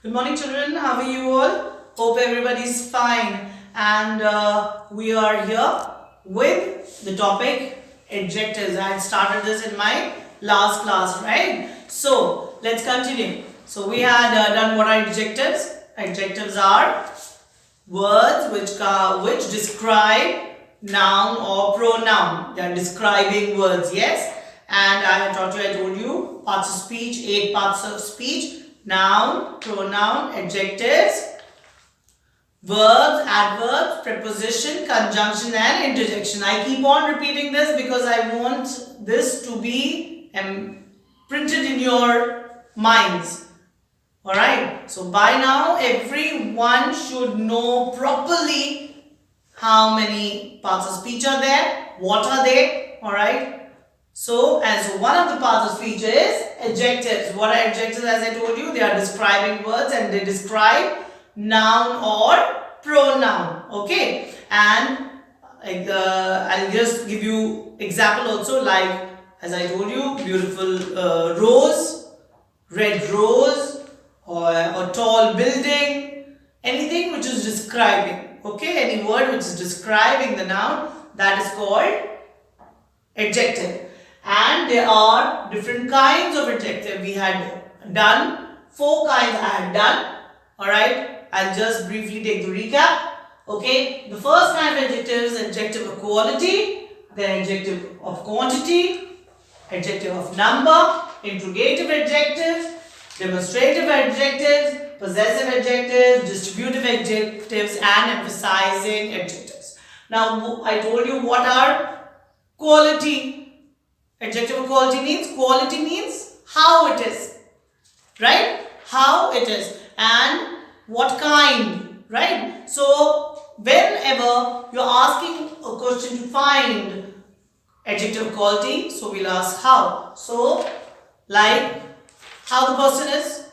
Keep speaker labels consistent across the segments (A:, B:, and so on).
A: Good morning, children. How are you all? Hope everybody's fine. And we are here with the topic adjectives. I had started this in my last class, right? So let's continue. So we had done what are adjectives. Adjectives are words which describe noun or pronoun. They are describing words, yes. And I told you parts of speech, 8 parts of speech: noun, pronoun, adjectives, verbs, adverbs, preposition, conjunction, and interjection. I keep on repeating this because I want this to be printed in your minds. Alright, so by now everyone should know properly how many parts of speech are there, what are they, alright. So, one of the parts of speech is adjectives. What are adjectives? As I told you, they are describing words and they describe noun or pronoun, okay. And I'll just give you example also, like as I told you, beautiful rose, red rose, or tall building, anything which is describing, okay, any word which is describing the noun, that is called adjective. And there are different kinds of adjective. We had done 4 kinds. I had done, alright. I'll just briefly take the recap. Okay, the first kind of adjective is adjective of quality, then adjective of quantity, adjective of number, interrogative adjectives, demonstrative adjectives, possessive adjectives, distributive adjectives, and emphasizing adjectives. Now, I told you what are quality. Adjective of quality means how it is, right? How it is and what kind, right? So, whenever you're asking a question to find adjective of quality, so we'll ask how. So, like how the person is: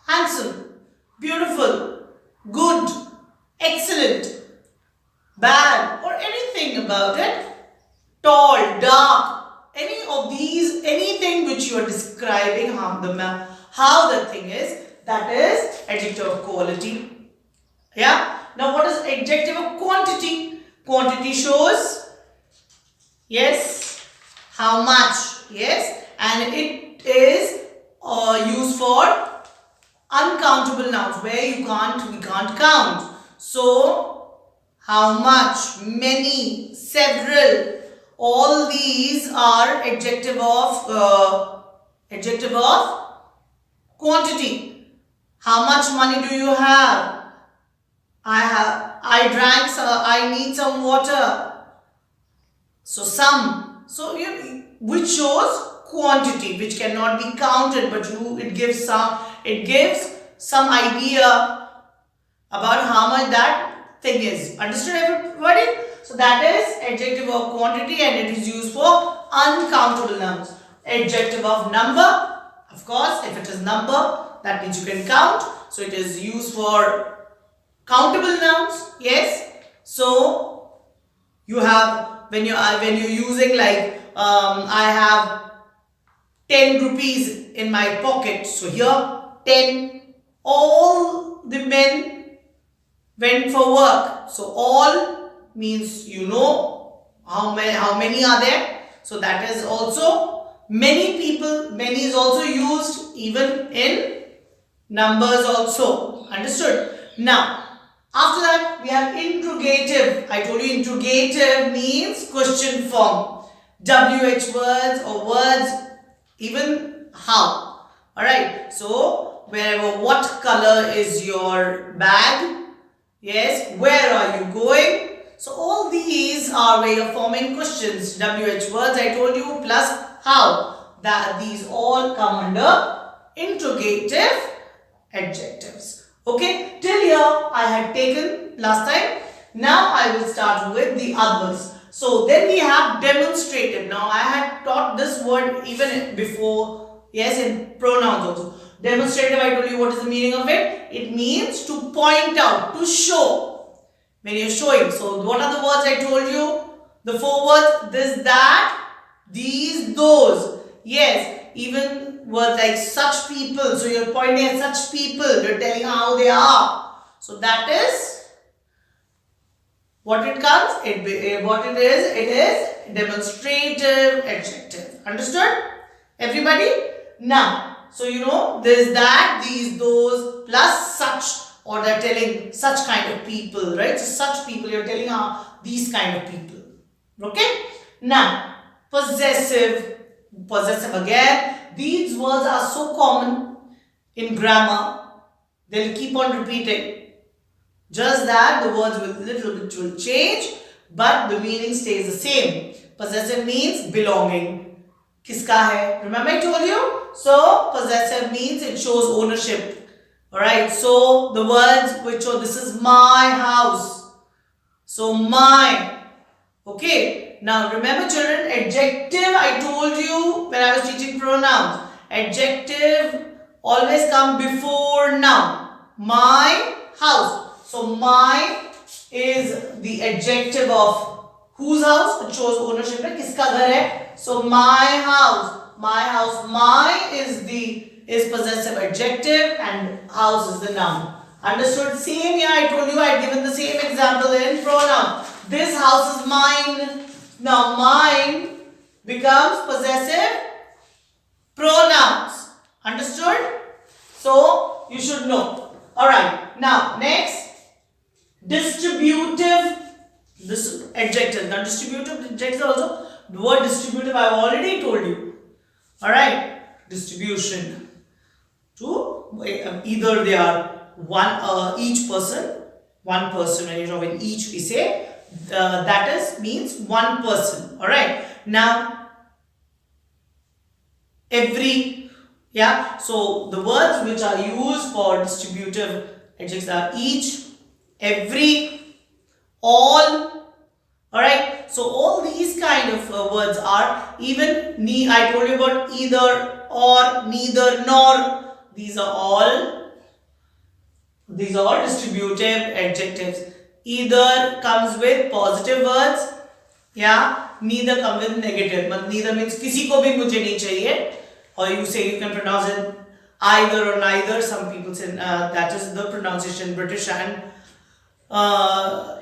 A: handsome, beautiful, good, excellent, bad, or anything about it, tall, dark, any of these, anything which you are describing how the thing is, that is adjective of quality. Yeah. Now what is adjective of quantity? Quantity shows, yes, how much, yes, and it is used for uncountable nouns where we can't count. So how much, many, several, all these are adjective of quantity. How much money do you have? I need some water. So some. So which shows quantity, which cannot be counted, but it gives some idea about how much that thing is. Understood, everybody? So that is adjective of quantity and it is used for uncountable nouns. Adjective of number, of course, if it is number, that means you can count. So it is used for countable nouns, yes. So you have, when you're using like I have 10 rupees in my pocket. So here 10, all the men went for work. So all means how many are there. So that is also many people. Many is also used even in numbers also. Understood? Now after that we have interrogative. I told you interrogative means question form. WH words or words even how. Alright. So wherever, what color is your bag? Yes, where are you going? So all these are way of forming questions. WH words I told you plus how. These all come under interrogative adjectives. Okay, till here I had taken last time. Now I will start with the others. So then we have demonstrative. Now I had taught this word even before, yes, in pronouns also. Demonstrative, I told you what is the meaning of it. It means to point out, to show. When you're showing. So what are the words I told you? The 4 words: this, that, these, those. Yes, even words like such people. So you're pointing at such people. You're telling how they are. So that is what it comes. What it is. It is demonstrative adjective. Understood? Everybody? Now, so you know there is that, these, those plus such, or they're telling such kind of people, right? So such people, you're telling these kind of people. Okay? Now, possessive again. These words are so common in grammar, they'll keep on repeating. Just that the words will little bit will change, but the meaning stays the same. Possessive means belonging. Kiska hai? Remember I told you? So, possessive means it shows ownership. Alright, so the words which show this is my house. So, my. Okay, now remember children, adjective I told you when I was teaching pronouns. Adjective always come before noun. My house. So, my is the adjective of whose house? It shows ownership. Kiska ghar hai? So, my house. My house. My is possessive adjective and house is the noun. Understood? Same here I told you I had given the same example in pronoun. This house is mine. Now mine becomes possessive pronouns. Understood? So you should know. Alright. Now next, distributive adjective. Now distributive adjective also. The word distributive I have already told you. Alright. Distribution. To either they are each person. One person. When you talk in each we say. That is means one person. Alright. Now every, yeah, so the words which are used for distributive adjectives are each, every, all. Alright, so all these kind of words are even, I told you about either, or, neither, nor. These are all distributive adjectives. Either comes with positive words, yeah, neither comes with negative. But neither means किसी को भी मुझे नहीं चाहिए. Or you say you can pronounce it either or neither. Some people say that is the pronunciation British and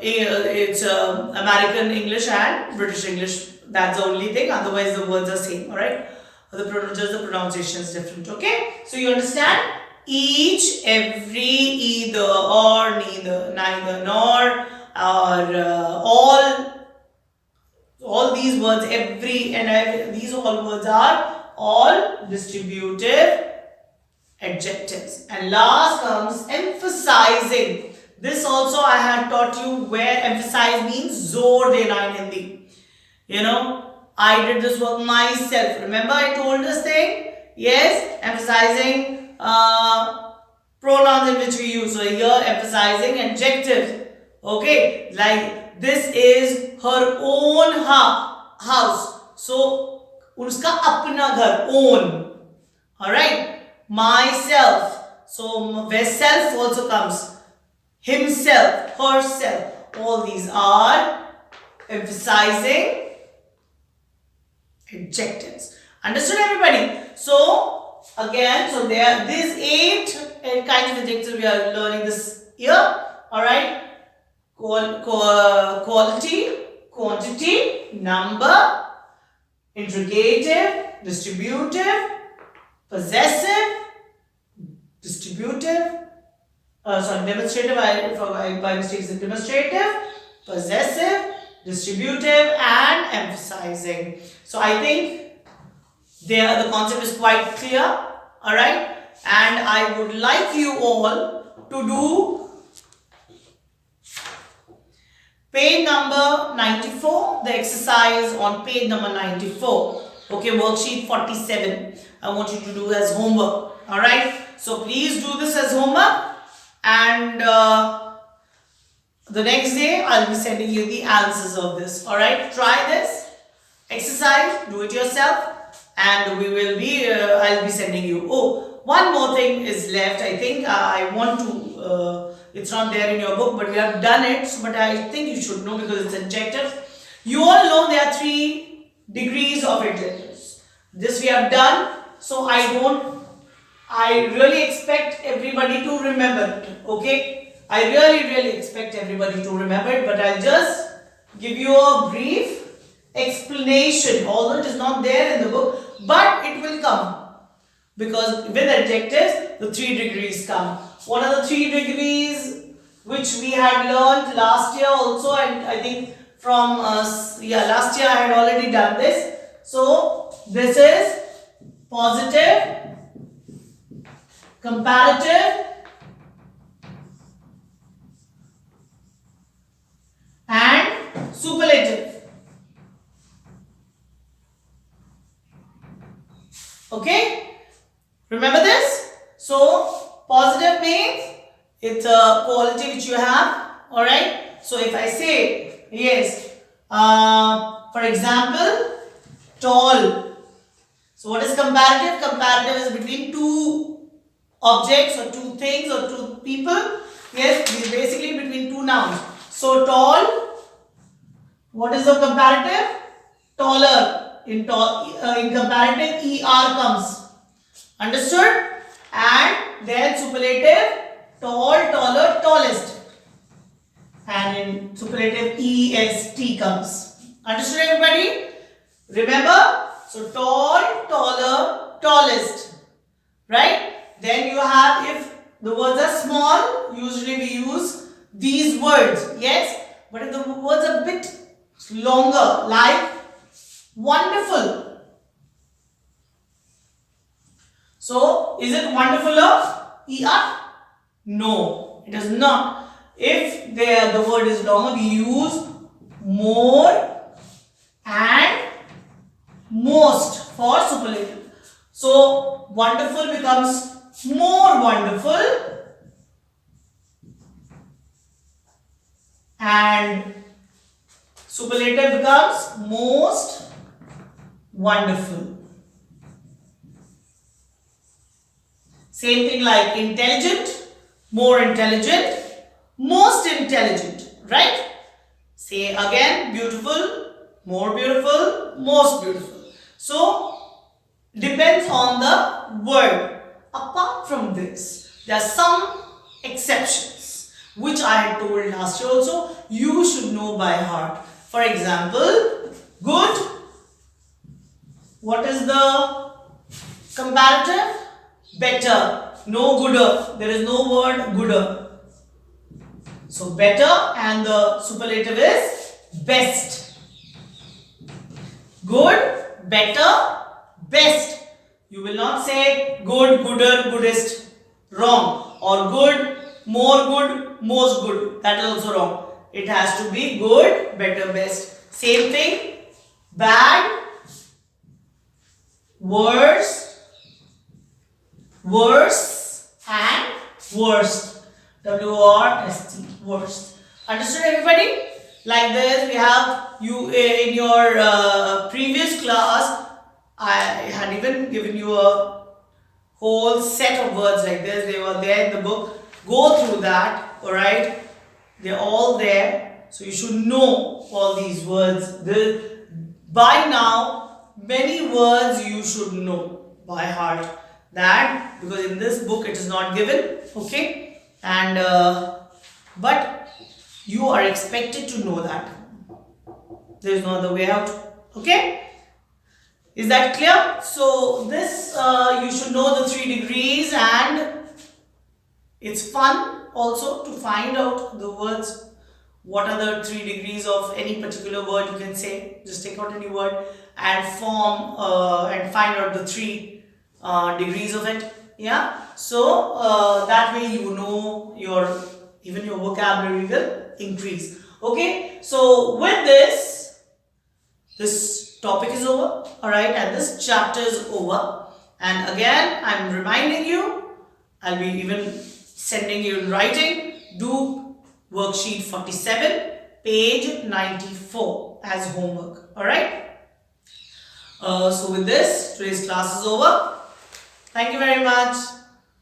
A: it's American English and British English. That's the only thing. Otherwise the words are same. Alright. Just the pronunciation is different. Okay. So you understand? Each, every, either, or, neither, neither, nor, or all these words, every and these all words are all distributive adjectives. And last comes emphasizing. This also I had taught you where emphasize means zor dena in Hindi. You know, I did this work myself. Remember I told this thing? Yes, emphasizing pronouns in which we use. So here emphasizing adjectives. Okay, like this is her own house. So uska apna ghar, own. Alright, myself. So where self also comes. Himself, herself. All these are emphasizing adjectives. Understood everybody? So again, so there are these 8 kinds of adjectives we are learning this year. Alright. Quality, quantity, number, interrogative, distributive, possessive, demonstrative, by mistake is demonstrative, possessive, distributive and emphasizing. So I think the concept is quite clear. Alright. And I would like you all to do page number 94, the exercise on page number 94. Okay, worksheet 47. I want you to do as homework. Alright. So please do this as homework. And the next day I'll be sending you the answers of this. Alright. Try this exercise. Do it yourself. And we will be, I'll be sending you. Oh, one more thing is left. I think I want to, it's not there in your book, but we have done it. So, but I think you should know because it's adjective. You all know there are 3 degrees of adjectives. This we have done. so I really expect everybody to remember it. Okay, I really expect everybody to remember it, but I'll just give you a brief explanation, although it is not there in the book, but it will come, because with adjectives the 3 degrees come. What are the 3 degrees which we had learned last year also, and I think from last year I had already done this. So this is positive, comparative, and superlative. Okay, remember this? So positive means it's a quality which you have. All right, so if I say yes, for example, tall. So what is comparative? Comparative is between 2 objects or 2 things or 2 people. Yes, basically between 2 nouns. So tall, what is the comparative? Taller. In comparative, ER comes. Understood? And then superlative, tall, taller, tallest. And in superlative, EST comes. Understood, everybody? Remember? So tall, taller, tallest. Right? Then you have, if the words are small, usually we use these words. Yes? But if the words are a bit longer, like wonderful. So, is it wonderful of ER? No, it is not. If the word is longer, we use more and most for superlative. So, wonderful becomes more wonderful and superlative becomes most wonderful. Same thing like intelligent, more intelligent, most intelligent, right? Say again, beautiful, more beautiful, most beautiful. So, depends on the word. Apart from this, there are some exceptions which I had told last year also. You should know by heart. For example, good. What is the comparative? Better. No gooder. There is no word gooder. So better, and the superlative is best. Good, better, best. You will not say good, gooder, goodest. Wrong. Or good, more good, most good. That is also wrong. It has to be good, better, best. Same thing. Bad, worse, worse, and worst. W-O-R-S-T. Worst. Understood, everybody? Like this, we have you in your previous class. I had even given you a whole set of words like this. They were there in the book. Go through that. Alright? They're all there. So you should know all these words. By now, many words you should know by heart. That, because in this book it is not given. Okay? And but you are expected to know that. There is no other way out. Okay? Is that clear? So this you should know the 3 degrees, and it's fun also to find out the words. What are the 3 degrees of any particular word you can say. Just take out any word and form and find out the 3 degrees of it. Yeah. So that way you know even your vocabulary will increase. Okay. So with this topic is over. Alright. And this chapter is over. And again, I'm reminding you, I'll be even sending you in writing. Do worksheet 47, page 94 as homework. Alright. So with this, today's class is over. Thank you very much.